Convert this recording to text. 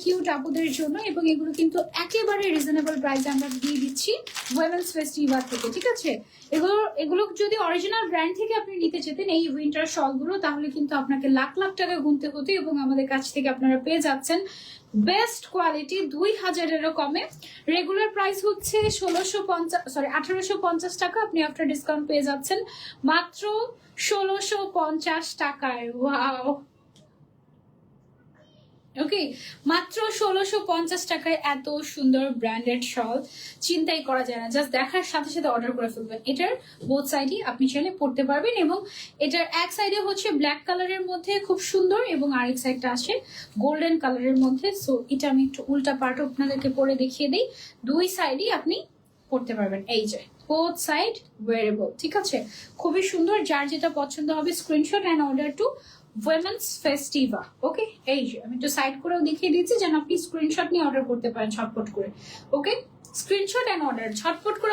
Cute আপুদের জন্য, এবং এগুলো কিন্তু একেবারে রিজনেবল প্রাইসে আমরা দিয়ে দিচ্ছি ওয়েমেন্স ফেস্টিভাল থেকে, ঠিক আছে? এগুলো যদি অরিজিনাল ব্র্যান্ড থেকে আপনি নিতে যেতেন এই উইন্টার শলগুলো, তাহলে কিন্তু আপনাকে লাখ লাখ টাকা গুনতে হতো, এবং আমাদের কাছ থেকে আপনারা পেয়ে যাচ্ছেন বেস্ট কোয়ালিটি 2000-এরও কমে। রেগুলার প্রাইস হচ্ছে 1850 টাকা, আপনি আফটার ডিসকাউন্ট পেয়ে যাচ্ছেন মাত্র 1650 টাকায়। ওয়াও, ওকে, মাত্র 1650 টাকায় এত সুন্দর ব্র্যান্ডেড শল চিন্তাই করা যায় না। জাস্ট দেখার সাথে সাথে অর্ডার করে ফেলবেন। এটার বোথ সাইডই আপনি চাইলে পড়তে পারবেন, এবং এটার এক সাইডে হচ্ছে ব্ল্যাক কালারের মধ্যে খুব সুন্দর, এবং আরেক সাইডটা আসে গোল্ডেন কালারের মধ্যে। সো এটা আমি একটু উল্টা পার্ট আপনাদেরকে পরে দেখিয়ে দিই। দুই সাইডই আপনি পড়তে পারবেন, এই যে বোথ সাইড ওয়ারেবল, ঠিক আছে? খুবই সুন্দর। যার যেটা পছন্দ হবে screenshot and order to women's festival. Okay, এই যে আমি একটু সাইড করেও দেখিয়ে দিচ্ছি যেন আপনি স্ক্রিনশট নিয়ে অর্ডার করতে পারেন ঝটপট করে। ওকে, স্ক্রিনশট অ্যান্ড অর্ডার ঝটপট করে